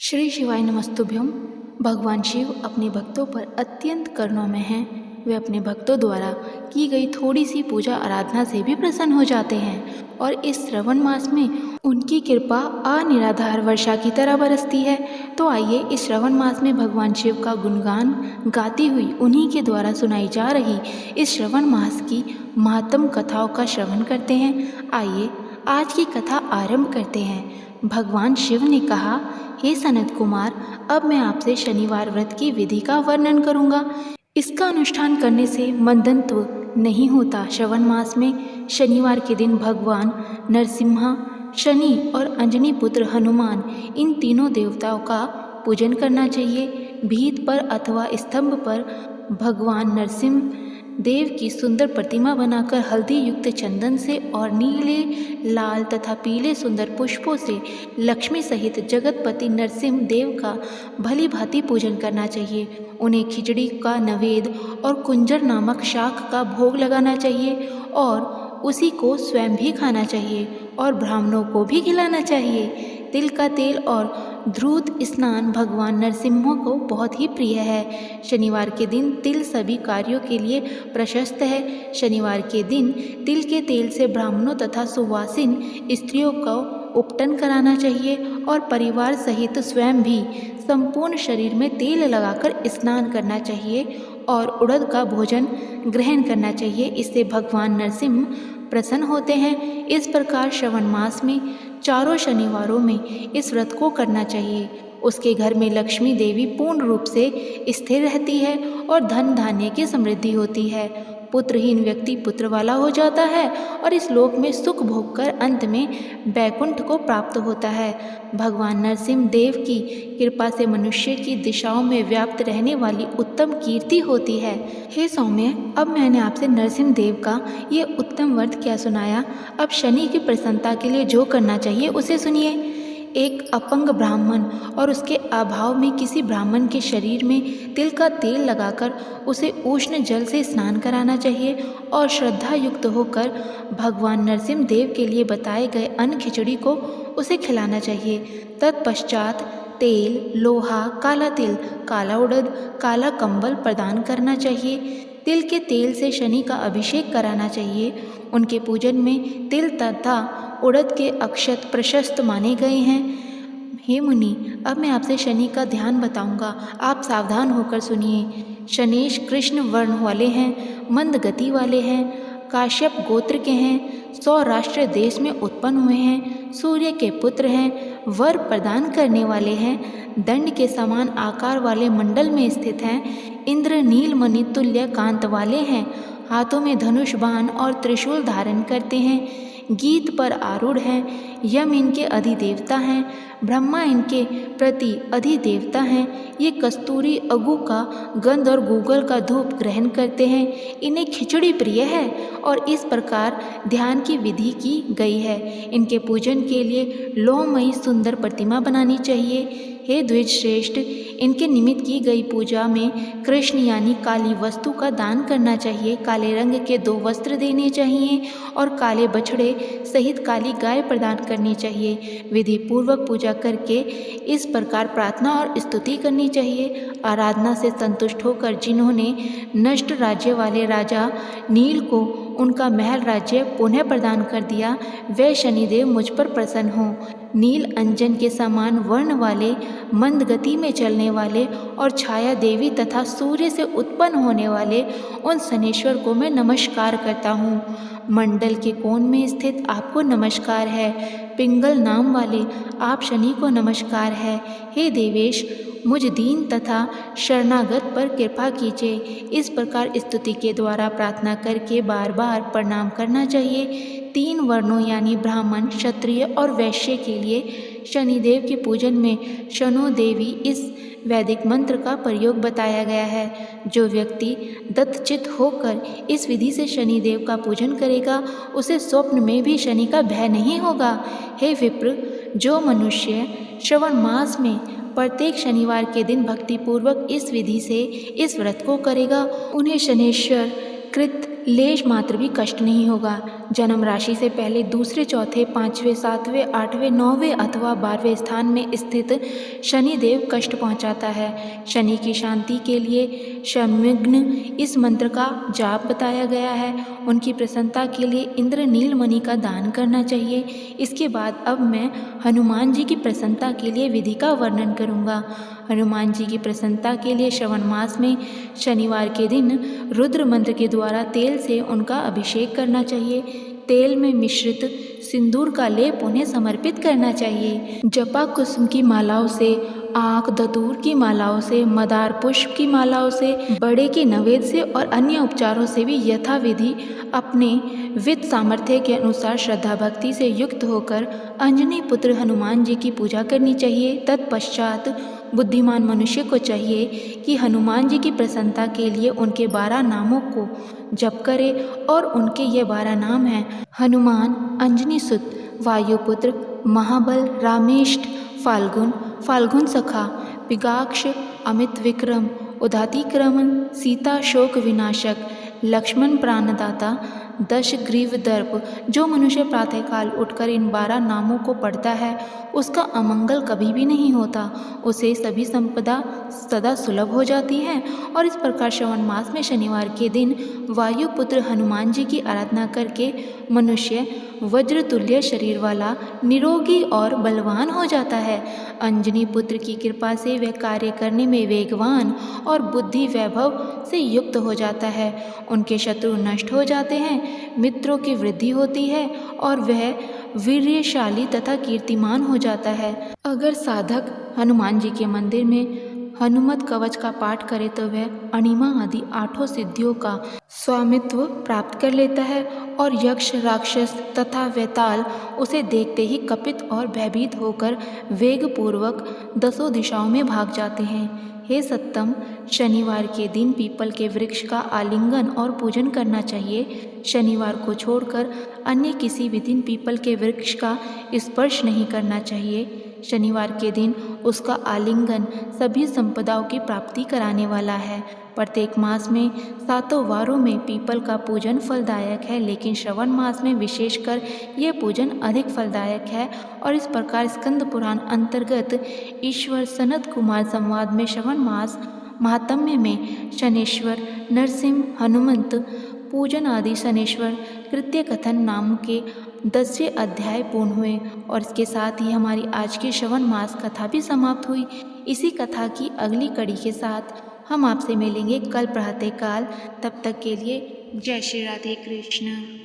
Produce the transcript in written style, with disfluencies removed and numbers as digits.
श्री शिवाय नमस्तुभ्यम। भगवान शिव अपने भक्तों पर अत्यंत करुणामय हैं। वे अपने भक्तों द्वारा की गई थोड़ी सी पूजा आराधना से भी प्रसन्न हो जाते हैं और इस श्रवण मास में उनकी कृपा अनिराधार वर्षा की तरह बरसती है। तो आइए इस श्रवण मास में भगवान शिव का गुणगान गाती हुई उन्हीं के द्वारा सुनाई जा रही इस श्रवण मास की महात्म कथाओं का श्रवण करते हैं। आइए आज की कथा आरंभ करते हैं। भगवान शिव ने कहा, हे सनत कुमार, अब मैं आपसे शनिवार व्रत की विधि का वर्णन करूंगा। इसका अनुष्ठान करने से मंदत्व नहीं होता। श्रवण मास में शनिवार के दिन भगवान नरसिम्हा, शनि और अंजनी पुत्र हनुमान, इन तीनों देवताओं का पूजन करना चाहिए। भीत पर अथवा स्तंभ पर भगवान नरसिंह देव की सुंदर प्रतिमा बनाकर हल्दी युक्त चंदन से और नीले, लाल तथा पीले सुंदर पुष्पों से लक्ष्मी सहित जगतपति नरसिंह देव का भली भांति पूजन करना चाहिए। उन्हें खिचड़ी का नैवेद्य और कुंजर नामक शाक का भोग लगाना चाहिए और उसी को स्वयं भी खाना चाहिए और ब्राह्मणों को भी खिलाना चाहिए। तिल का तेल और ध्रुत स्नान भगवान नरसिम्हा को बहुत ही प्रिय है। शनिवार के दिन तिल सभी कार्यों के लिए प्रशस्त है। शनिवार के दिन तिल के तेल से ब्राह्मणों तथा सुवासिन स्त्रियों को उपटन कराना चाहिए और परिवार सहित स्वयं भी संपूर्ण शरीर में तेल लगाकर स्नान करना चाहिए और उड़द का भोजन ग्रहण करना चाहिए। इससे भगवान नरसिंह प्रसन्न होते हैं। इस प्रकार श्रवण मास में चारों शनिवारों में इस व्रत को करना चाहिए। उसके घर में लक्ष्मी देवी पूर्ण रूप से स्थिर रहती है और धन धान्य की समृद्धि होती है। पुत्रहीन व्यक्ति पुत्र वाला हो जाता है और इस लोक में सुख भोग कर अंत में बैकुंठ को प्राप्त होता है। भगवान नरसिंह देव की कृपा से मनुष्य की दिशाओं में व्याप्त रहने वाली उत्तम कीर्ति होती है। हे सौम्य, अब मैंने आपसे नरसिंह देव का ये उत्तम व्रत क्या सुनाया। अब शनि की प्रसन्नता के लिए जो करना चाहिए उसे सुनिए। एक अपंग ब्राह्मण और उसके अभाव में किसी ब्राह्मण के शरीर में तिल का तेल लगाकर उसे उष्ण जल से स्नान कराना चाहिए और श्रद्धा युक्त होकर भगवान नरसिंह देव के लिए बताए गए अन्न खिचड़ी को उसे खिलाना चाहिए। तत्पश्चात तेल, लोहा, काला तिल, काला उड़द, काला कंबल प्रदान करना चाहिए। तिल के तेल से शनि का अभिषेक कराना चाहिए। उनके पूजन में तिल तथा उड़द के अक्षत प्रशस्त माने गए हैं। हे मुनि, अब मैं आपसे शनि का ध्यान बताऊंगा, आप सावधान होकर सुनिए। शनेश कृष्ण वर्ण वाले हैं, मंद गति वाले हैं, काश्यप गोत्र के हैं, सौराष्ट्र देश में उत्पन्न हुए हैं, सूर्य के पुत्र हैं, वर प्रदान करने वाले हैं, दंड के समान आकार वाले मंडल में स्थित हैं, इंद्र नीलमणि तुल्य कांत वाले हैं, हाथों में धनुष बाण और त्रिशूल धारण करते हैं, गीत पर आरूढ़ हैं, यम इनके अधिदेवता हैं, ब्रह्मा इनके प्रति अधिदेवता हैं। ये कस्तूरी, अगू का गंध और गूगल का धूप ग्रहण करते हैं। इन्हें खिचड़ी प्रिय है और इस प्रकार ध्यान की विधि की गई है। इनके पूजन के लिए लोहमयी सुंदर प्रतिमा बनानी चाहिए। हे द्विज श्रेष्ठ, इनके निमित्त की गई पूजा में कृष्ण यानी काली वस्तु का दान करना चाहिए। काले रंग के 2 वस्त्र देने चाहिए और काले बछड़े सहित काली गाय प्रदान करनी चाहिए। विधि पूर्वक पूजा करके इस प्रकार प्रार्थना और स्तुति करनी चाहिए। आराधना से संतुष्ट होकर जिन्होंने नष्ट राज्य वाले राजा नील को उनका महल राज्य पुनः प्रदान कर दिया, वे शनिदेव मुझ पर प्रसन्न हों। नील अंजन के समान वर्ण वाले, मंद गति में चलने वाले और छाया देवी तथा सूर्य से उत्पन्न होने वाले उन शनेश्वर को मैं नमस्कार करता हूँ। मंडल के कोण में स्थित आपको नमस्कार है। पिंगल नाम वाले आप शनि को नमस्कार है। हे देवेश, मुझ दीन तथा शरणागत पर कृपा कीजिए। इस प्रकार स्तुति के द्वारा प्रार्थना करके बार बार प्रणाम करना चाहिए। 3 वर्णों यानी ब्राह्मण, क्षत्रिय और वैश्य के लिए शनिदेव के पूजन में शनो देवी इस वैदिक मंत्र का प्रयोग बताया गया है। जो व्यक्ति दत्तचित होकर इस विधि से शनिदेव का पूजन करेगा, उसे स्वप्न में भी शनि का भय नहीं होगा। हे विप्र, जो मनुष्य श्रवण मास में प्रत्येक शनिवार के दिन भक्तिपूर्वक इस विधि से इस व्रत को करेगा, उन्हें शनेश्वर कृत लेश मात्र भी कष्ट नहीं होगा। जन्म राशि से पहले दूसरे, चौथे, पाँचवें, सातवें, आठवें, नौवें अथवा 12वें स्थान में स्थित शनिदेव कष्ट पहुंचाता है। शनि की शांति के लिए शम्यग्न इस मंत्र का जाप बताया गया है। उनकी प्रसन्नता के लिए इंद्र नीलमणि का दान करना चाहिए। इसके बाद अब मैं हनुमान जी की प्रसन्नता के लिए विधि का वर्णन करूंगा। हनुमान जी की प्रसन्नता के लिए श्रवण मास में शनिवार के दिन रुद्र मंत्र के द्वारा तेल से उनका अभिषेक करना चाहिए। तेल में मिश्रित सिंदूर का लेप उन्हें समर्पित करना चाहिए। जपा कुसुम की मालाओं से, आक धतूर की मालाओं से, मदार पुष्प की मालाओं से, बड़े के नवेद से और अन्य उपचारों से भी यथाविधि अपने वित्त सामर्थ्य के अनुसार श्रद्धा भक्ति से युक्त होकर अंजनी पुत्र हनुमान जी की पूजा करनी चाहिए। तत्पश्चात बुद्धिमान मनुष्य को चाहिए कि हनुमान जी की प्रसन्नता के लिए उनके 12 नामों को जप करे और उनके ये 12 नाम हैं: हनुमान, अंजनी सुत, वायुपुत्र, महाबल, रामेष्ट, फाल्गुन, फाल्गुन सखा, पिगाक्ष, अमित विक्रम, उदातिक्रमण, सीता शोक विनाशक, लक्ष्मण प्राणदाता, दश ग्रीव दर्प। जो मनुष्य प्रातःकाल उठकर इन 12 नामों को पढ़ता है उसका अमंगल कभी भी नहीं होता, उसे सभी संपदा सदा सुलभ हो जाती है। और इस प्रकार श्रवण मास में शनिवार के दिन वायुपुत्र हनुमान जी की आराधना करके मनुष्य वज्र तुल्य शरीर वाला, निरोगी और बलवान हो जाता है। अंजनी पुत्र की कृपा से वह कार्य करने में वेगवान और बुद्धि वैभव से युक्त हो जाता है। उनके शत्रु नष्ट हो जाते हैं, मित्रों की वृद्धि होती है और वह वीर्यशाली तथा कीर्तिमान हो जाता है। अगर साधक हनुमान जी के मंदिर में हनुमत कवच का पाठ करे तो वह अणिमा आदि 8 सिद्धियों का स्वामित्व प्राप्त कर लेता है और यक्ष, राक्षस तथा वैताल उसे देखते ही कपित और भयभीत होकर वेगपूर्वक 10 दिशाओं में भाग जाते हैं। हे सत्तम, शनिवार के दिन पीपल के वृक्ष का आलिंगन और पूजन करना चाहिए। शनिवार को छोड़कर अन्य किसी भी दिन पीपल के वृक्ष का स्पर्श नहीं करना चाहिए। शनिवार के दिन उसका आलिंगन सभी संपदाओं की प्राप्ति कराने वाला है। प्रत्येक मास में 7 वारों में पीपल का पूजन फलदायक है, लेकिन श्रवण मास में विशेषकर ये पूजन अधिक फलदायक है। और इस प्रकार स्कंद पुराण अंतर्गत ईश्वर सनत कुमार संवाद में श्रवण मास महात्म्य में शनेश्वर, नरसिंह, हनुमंत पूजन आदि शनेश्वर कृत्य कथन नाम के 10वें अध्याय पूर्ण हुए। और इसके साथ ही हमारी आज की श्रवण मास कथा भी समाप्त हुई। इसी कथा की अगली कड़ी के साथ हम आपसे मिलेंगे कल प्रातःकाल। तब तक के लिए जय श्री राधे कृष्ण।